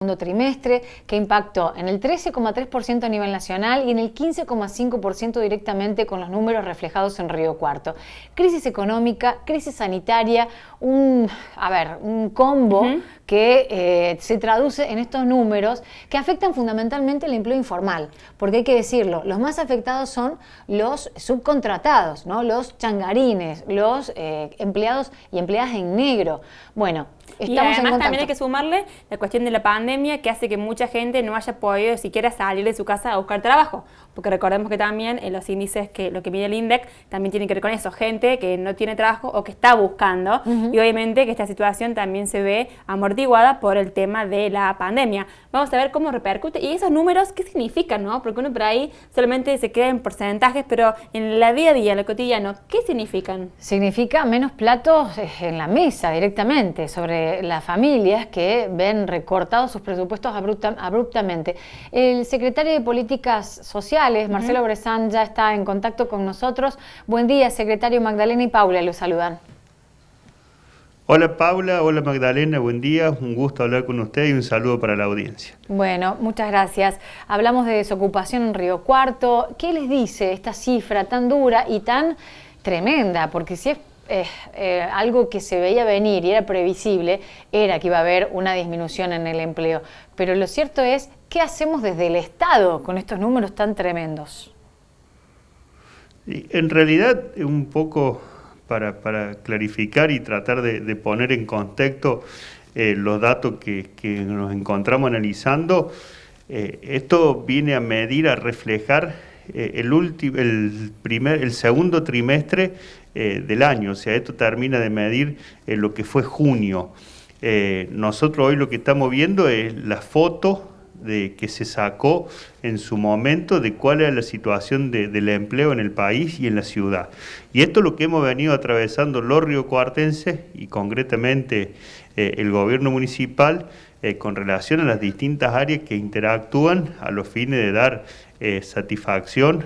segundo trimestre, que impactó en el 13,3% a nivel nacional y en el 15,5% directamente con los números reflejados en Río Cuarto. Crisis económica, crisis sanitaria, un combo que se traduce en estos números que afectan fundamentalmente el empleo informal, porque hay que decirlo, los más afectados son los subcontratados, ¿no? Los changarines, los empleados y empleadas en negro. Bueno, y además también hay que sumarle la cuestión de la pandemia, que hace que mucha gente no haya podido siquiera salir de su casa a buscar trabajo, porque recordemos que también en los índices, que lo que mide el INDEC, también tiene que ver con eso, gente que no tiene trabajo o que está buscando, y obviamente que esta situación también se ve amortiguada por el tema de la pandemia. Vamos a ver cómo repercute, y esos números, ¿qué significan, no? Porque uno por ahí solamente se queda en porcentajes, pero en la día a día, en lo cotidiano, ¿qué significan? Significa menos platos en la mesa directamente, sobre las familias que ven recortados sus presupuestos abruptamente. El secretario de Políticas Sociales, Marcelo Bressan, ya está en contacto con nosotros. Buen día, secretario. Magdalena y Paula lo saludan. Hola Paula, hola Magdalena, buen día, un gusto hablar con usted y un saludo para la audiencia. Bueno, muchas gracias. Hablamos de desocupación en Río Cuarto. ¿Qué les dice esta cifra tan dura y tan tremenda? Porque si es algo que se veía venir y era previsible, era que iba a haber una disminución en el empleo. Pero lo cierto es, ¿qué hacemos desde el Estado con estos números tan tremendos? En realidad, un poco para clarificar y tratar de poner en contexto los datos que nos encontramos analizando, esto viene a medir, a reflejar el segundo trimestre del año, o sea, esto termina de medir lo que fue junio. Nosotros hoy lo que estamos viendo es la foto que se sacó en su momento de cuál era la situación del empleo en el país y en la ciudad. Y esto es lo que hemos venido atravesando los riocuartenses y concretamente el gobierno municipal con relación a las distintas áreas que interactúan a los fines de dar satisfacción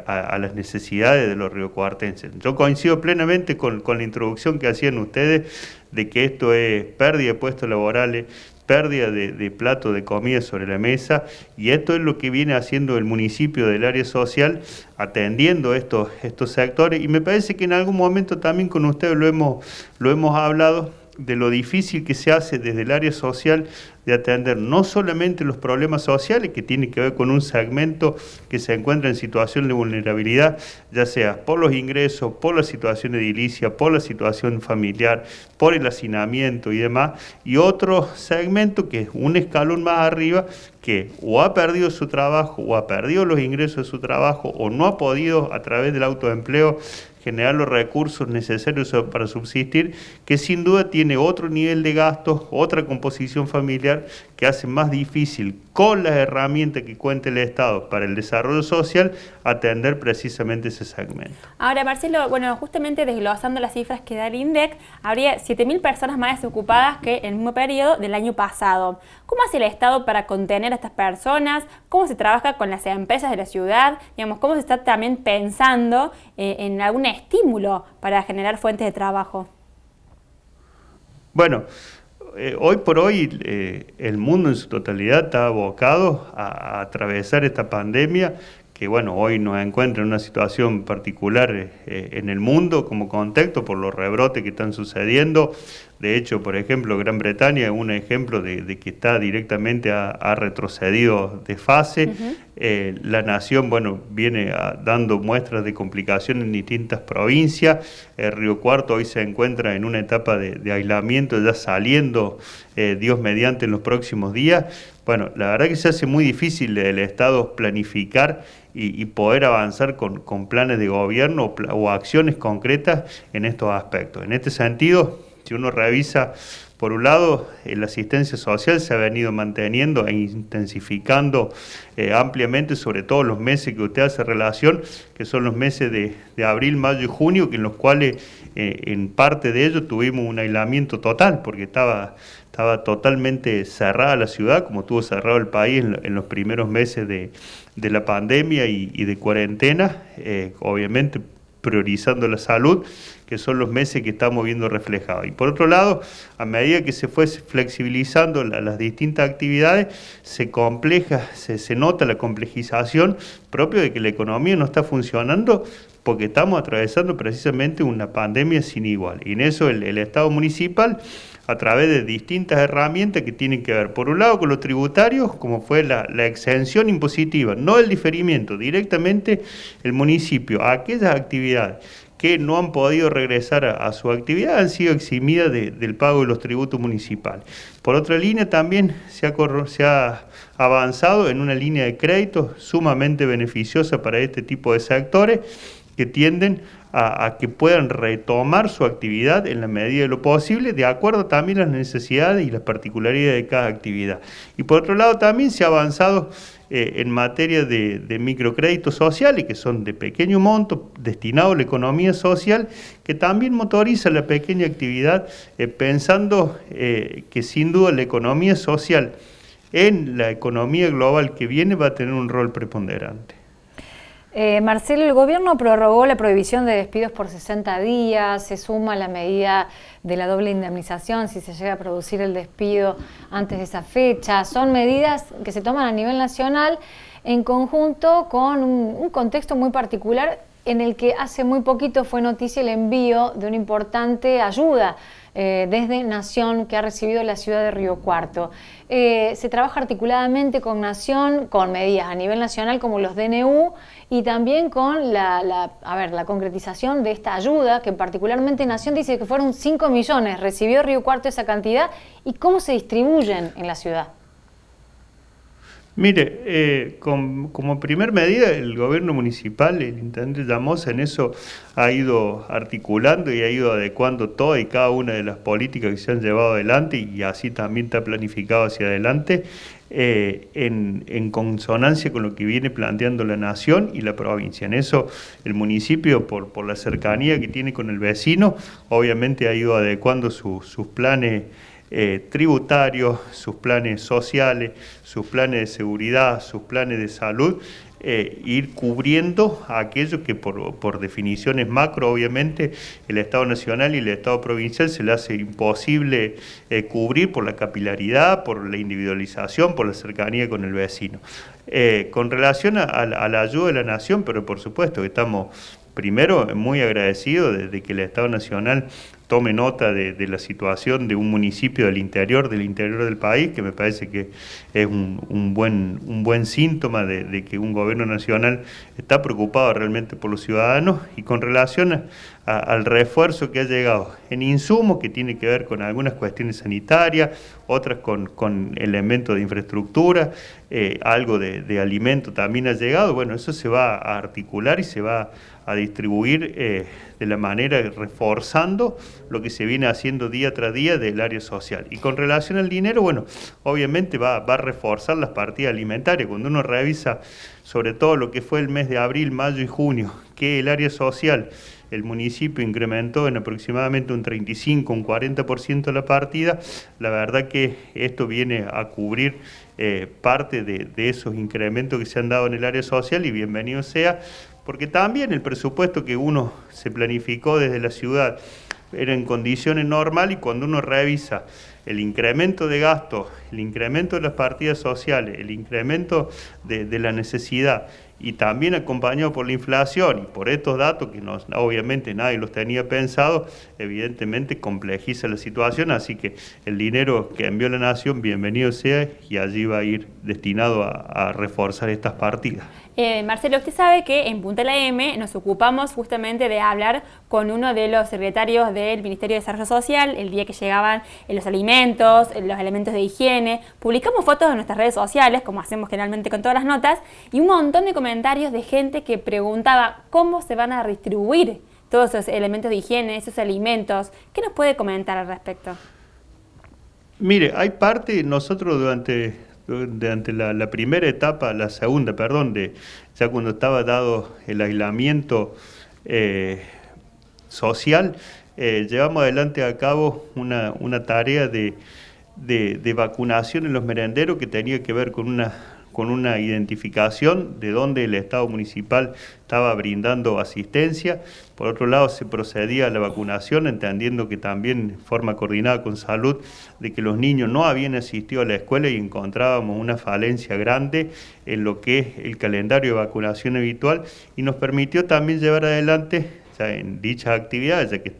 a las necesidades de los riocuartenses. Yo coincido plenamente con la introducción que hacían ustedes de que esto es pérdida de puestos laborales, pérdida de platos de comida sobre la mesa, y esto es lo que viene haciendo el municipio del área social, atendiendo estos sectores, y me parece que en algún momento también con ustedes lo hemos hablado, de lo difícil que se hace desde el área social de atender no solamente los problemas sociales que tienen que ver con un segmento que se encuentra en situación de vulnerabilidad, ya sea por los ingresos, por la situación edilicia, por la situación familiar, por el hacinamiento y demás, y otro segmento que es un escalón más arriba, que o ha perdido su trabajo, o ha perdido los ingresos de su trabajo, o no ha podido a través del autoempleo generar los recursos necesarios para subsistir, que sin duda tiene otro nivel de gastos, otra composición familiar que hace más difícil, con las herramientas que cuenta el Estado para el desarrollo social, atender precisamente ese segmento. Ahora, Marcelo, bueno, justamente desglosando las cifras que da el INDEC, habría 7.000 personas más desocupadas que en el mismo periodo del año pasado. ¿Cómo hace el Estado para contener a estas personas? ¿Cómo se trabaja con las empresas de la ciudad? Digamos, ¿cómo se está también pensando en algún estímulo para generar fuentes de trabajo? Bueno, hoy por hoy el mundo en su totalidad está abocado a atravesar esta pandemia que bueno, hoy nos encuentra en una situación particular en el mundo como contexto por los rebrotes que están sucediendo. De hecho, por ejemplo, Gran Bretaña es un ejemplo de que está directamente ha retrocedido de fase. La nación, bueno, viene dando muestras de complicación en distintas provincias. Río Cuarto hoy se encuentra en una etapa de aislamiento, ya saliendo, Dios mediante, en los próximos días. Bueno, la verdad que se hace muy difícil el Estado planificar y poder avanzar con planes de gobierno o acciones concretas en estos aspectos. En este sentido, si uno revisa, por un lado, la asistencia social se ha venido manteniendo e intensificando ampliamente, sobre todo los meses que usted hace relación, que son los meses de abril, mayo y junio, en los cuales en parte de ellos tuvimos un aislamiento total, porque estaba totalmente cerrada la ciudad, como estuvo cerrado el país en los primeros meses de la pandemia y de cuarentena, obviamente priorizando la salud, que son los meses que estamos viendo reflejados. Y por otro lado, a medida que se fue flexibilizando las distintas actividades, se nota la complejización propio de que la economía no está funcionando porque estamos atravesando precisamente una pandemia sin igual. Y en eso el Estado municipal, a través de distintas herramientas que tienen que ver, por un lado, con los tributarios, como fue la exención impositiva, no el diferimiento, directamente el municipio, a aquellas actividades que no han podido regresar a su actividad, han sido eximidas del pago de los tributos municipales. Por otra línea, también se ha avanzado en una línea de crédito sumamente beneficiosa para este tipo de sectores, que tienden a que puedan retomar su actividad en la medida de lo posible, de acuerdo también a las necesidades y las particularidades de cada actividad. Y por otro lado también se ha avanzado en materia de microcréditos sociales, que son de pequeño monto, destinados a la economía social, que también motoriza la pequeña actividad, pensando que sin duda la economía social en la economía global que viene va a tener un rol preponderante. Marcelo, el gobierno prorrogó la prohibición de despidos por 60 días, se suma la medida de la doble indemnización si se llega a producir el despido antes de esa fecha. Son medidas que se toman a nivel nacional en conjunto con un contexto muy particular en el que hace muy poquito fue noticia el envío de una importante ayuda desde Nación que ha recibido la ciudad de Río Cuarto. Se trabaja articuladamente con Nación, con medidas a nivel nacional como los DNU y también con la concretización de esta ayuda, que particularmente Nación dice que fueron 5 millones, recibió Río Cuarto esa cantidad, y cómo se distribuyen en la ciudad. Mire, como primer medida, el gobierno municipal, el intendente Llamosa, en eso ha ido articulando y ha ido adecuando toda y cada una de las políticas que se han llevado adelante, y así también está planificado hacia adelante, en consonancia con lo que viene planteando la Nación y la provincia. En eso el municipio, por la cercanía que tiene con el vecino, obviamente ha ido adecuando sus planes tributarios, sus planes sociales, sus planes de seguridad, sus planes de salud, ir cubriendo a aquellos que por definiciones macro, obviamente, el Estado Nacional y el Estado Provincial se le hace imposible cubrir por la capilaridad, por la individualización, por la cercanía con el vecino. Con relación a la ayuda de la Nación, pero por supuesto que estamos primero muy agradecidos de que el Estado Nacional tome nota de la situación de un municipio del interior del país, que me parece que es un buen síntoma de que un gobierno nacional está preocupado realmente por los ciudadanos. Y con relación al refuerzo que ha llegado en insumos, que tiene que ver con algunas cuestiones sanitarias, otras con elementos de infraestructura, algo de alimento también ha llegado. Bueno, eso se va a articular y se va a distribuir de la manera reforzando lo que se viene haciendo día tras día del área social. Y con relación al dinero, bueno, obviamente va a reforzar las partidas alimentarias. Cuando uno revisa sobre todo lo que fue el mes de abril, mayo y junio, que el área social, el municipio incrementó en aproximadamente un 35, un 40% la partida, la verdad que esto viene a cubrir parte de esos incrementos que se han dado en el área social, y bienvenido sea, porque también el presupuesto que uno se planificó desde la ciudad era en condiciones normales, y cuando uno revisa el incremento de gastos, el incremento de las partidas sociales, el incremento de la necesidad, y también acompañado por la inflación y por estos datos que obviamente nadie los tenía pensado, evidentemente complejiza la situación. Así que el dinero que envió la Nación, bienvenido sea, y allí va a ir destinado a reforzar estas partidas. Marcelo, usted sabe que en Punta La M nos ocupamos justamente de hablar con uno de los secretarios del Ministerio de Desarrollo Social el día que llegaban los alimentos, los elementos de higiene. Publicamos fotos en nuestras redes sociales, como hacemos generalmente con todas las notas, y un montón de comentarios de gente que preguntaba cómo se van a distribuir todos esos elementos de higiene, esos alimentos. ¿Qué nos puede comentar al respecto? Mire, hay parte, nosotros durante la primera etapa, la segunda, perdón, ya cuando estaba dado el aislamiento social, llevamos adelante a cabo una tarea de vacunación en los merenderos que tenía que ver con con una identificación de dónde el Estado municipal estaba brindando asistencia. Por otro lado, se procedía a la vacunación, entendiendo que también de forma coordinada con salud, de que los niños no habían asistido a la escuela y encontrábamos una falencia grande en lo que es el calendario de vacunación habitual, y nos permitió también llevar adelante en dichas actividades, ya que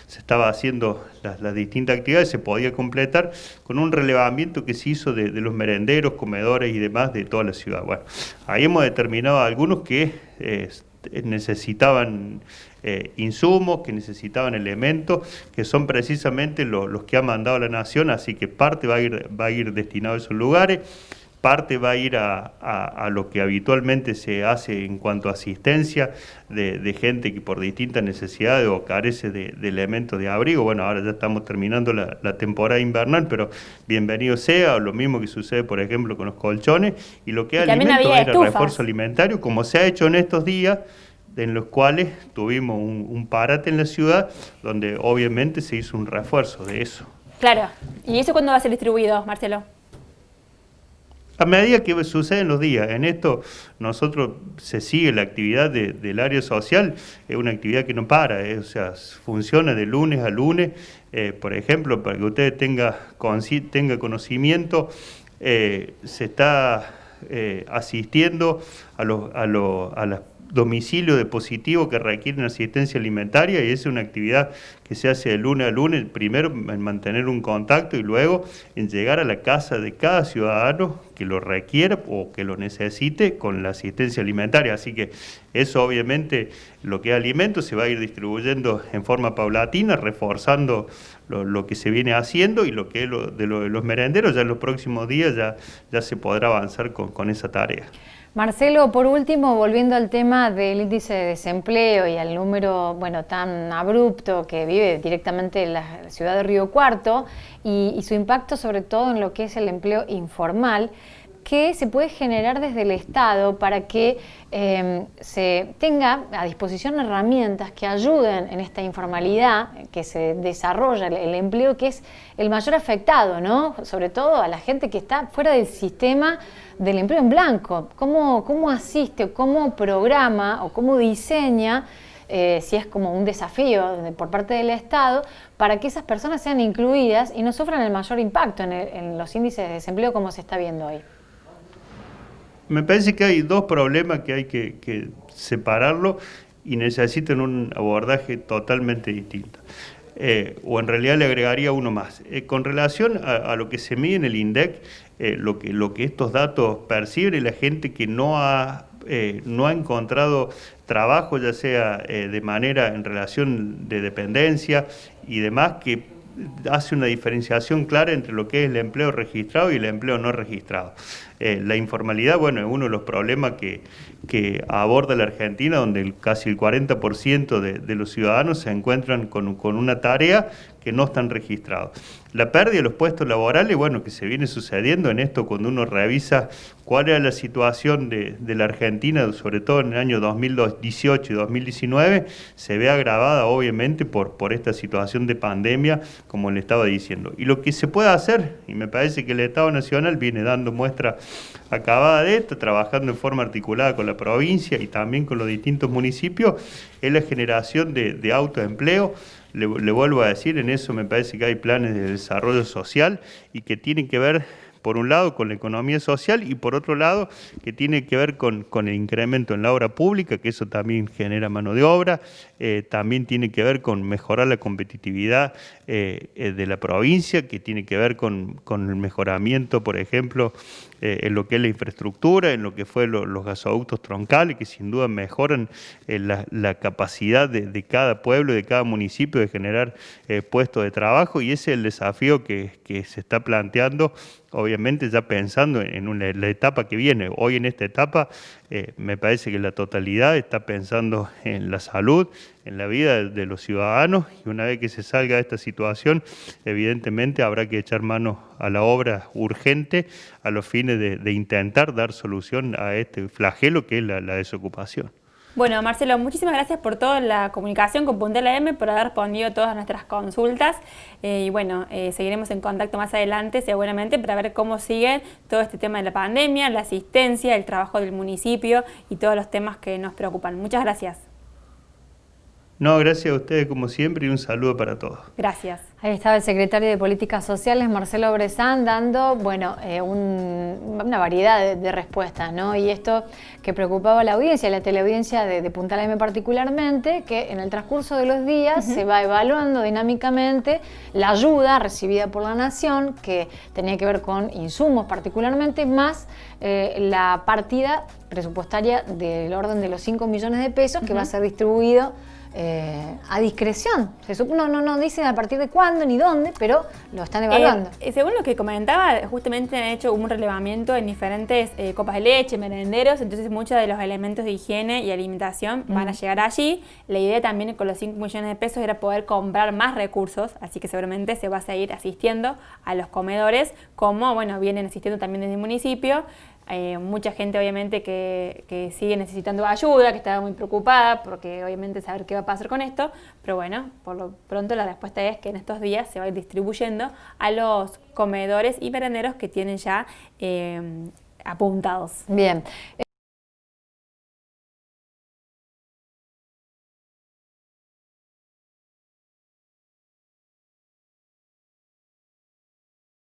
se estaba haciendo las distintas actividades, se podía completar con un relevamiento que se hizo de los merenderos, comedores y demás de toda la ciudad. Bueno, ahí hemos determinado algunos que necesitaban insumos, que necesitaban elementos, que son precisamente los que ha mandado la Nación, así que parte va a ir destinado a esos lugares. Parte va a ir a lo que habitualmente se hace en cuanto a asistencia de gente que por distintas necesidades o carece de elementos de abrigo. Bueno, ahora ya estamos terminando la temporada invernal, pero bienvenido sea, o lo mismo que sucede, por ejemplo, con los colchones, y lo que es alimentos era refuerzo alimentario, como se ha hecho en estos días, en los cuales tuvimos un parate en la ciudad, donde obviamente se hizo un refuerzo de eso. Claro. ¿Y eso cuándo va a ser distribuido, Marcelo? A medida que suceden los días, en esto nosotros se sigue la actividad del área social, es una actividad que no para, o sea, funciona de lunes a lunes. Por ejemplo, para que ustedes tengan conocimiento, se está asistiendo a los domicilios de positivos que requieren asistencia alimentaria, y esa es una actividad que se hace de lunes a lunes, primero en mantener un contacto y luego en llegar a la casa de cada ciudadano que lo requiera o que lo necesite con la asistencia alimentaria. Así que eso, obviamente, lo que es alimento se va a ir distribuyendo en forma paulatina, reforzando lo que se viene haciendo, y lo que es de los merenderos, ya en los próximos días ya se podrá avanzar con esa tarea. Marcelo, por último, volviendo al tema del índice de desempleo y al número tan abrupto que vive directamente en la ciudad de Río Cuarto y su impacto sobre todo en lo que es el empleo informal, ¿qué se puede generar desde el Estado para que se tenga a disposición herramientas que ayuden en esta informalidad, que se desarrolla el empleo, que es el mayor afectado, ¿no? Sobre todo a la gente que está fuera del sistema del empleo en blanco? ¿Cómo asiste, o cómo programa, o cómo diseña, si es como un desafío por parte del Estado, para que esas personas sean incluidas y no sufran el mayor impacto en los índices de desempleo como se está viendo hoy? Me parece que hay dos problemas que hay que separarlo y necesitan un abordaje totalmente distinto. O en realidad le agregaría uno más. Con relación a lo que se mide en el INDEC, lo que estos datos perciben es la gente que no ha encontrado trabajo, ya sea de manera en relación de dependencia y demás, que hace una diferenciación clara entre lo que es el empleo registrado y el empleo no registrado. La informalidad, bueno, es uno de los problemas que aborda la Argentina, donde casi el 40% de los ciudadanos se encuentran con una tarea que no están registrados. La pérdida de los puestos laborales, bueno, que se viene sucediendo en esto cuando uno revisa cuál era la situación de la Argentina, sobre todo en el año 2018 y 2019, se ve agravada obviamente por esta situación de pandemia, como le estaba diciendo. Y lo que se puede hacer, y me parece que el Estado Nacional viene dando muestra acabada de esto, trabajando en forma articulada con la provincia y también con los distintos municipios, es la generación de autoempleo. Le vuelvo a decir, en eso me parece que hay planes de desarrollo social y que tienen que ver, por un lado, con la economía social, y por otro lado, que tiene que ver con el incremento en la obra pública, que eso también genera mano de obra, también tiene que ver con mejorar la competitividad de la provincia, que tiene que ver con el mejoramiento, por ejemplo, en lo que es la infraestructura, en lo que fue los gasoductos troncales, que sin duda mejoran la capacidad de cada pueblo y de cada municipio de generar puestos de trabajo, y ese es el desafío que se está planteando, obviamente ya pensando en la etapa que viene. Hoy en esta etapa me parece que la totalidad está pensando en la salud, en la vida de los ciudadanos, y una vez que se salga de esta situación, evidentemente habrá que echar mano a la obra urgente a los fines de intentar dar solución a este flagelo que es la desocupación. Bueno, Marcelo, muchísimas gracias por toda la comunicación con Puntal AM, por haber respondido todas nuestras consultas. Y bueno, seguiremos en contacto más adelante seguramente para ver cómo sigue todo este tema de la pandemia, la asistencia, el trabajo del municipio y todos los temas que nos preocupan. Muchas gracias. No, gracias a ustedes como siempre y un saludo para todos. Gracias. Ahí estaba el secretario de Políticas Sociales, Marcelo Bressan, dando una variedad de respuestas, ¿no? Y esto que preocupaba a la audiencia, la teleaudiencia de Puntal AM particularmente, que en el transcurso de los días se va evaluando dinámicamente la ayuda recibida por la Nación, que tenía que ver con insumos particularmente, más la partida presupuestaria del orden de los 5 millones de pesos que va a ser distribuido a discreción. No dicen a partir de cuándo ni dónde, pero lo están evaluando. Según lo que comentaba, justamente han hecho un relevamiento en diferentes copas de leche, merenderos, entonces muchos de los elementos de higiene y alimentación van a llegar allí. La idea también con los 5 millones de pesos era poder comprar más recursos, así que seguramente se va a seguir asistiendo a los comedores, como bueno, vienen asistiendo también desde el municipio. Mucha gente obviamente que sigue necesitando ayuda, que estaba muy preocupada porque obviamente saber qué va a pasar con esto, pero bueno, por lo pronto la respuesta es que en estos días se va a ir distribuyendo a los comedores y merenderos que tienen ya apuntados. Bien.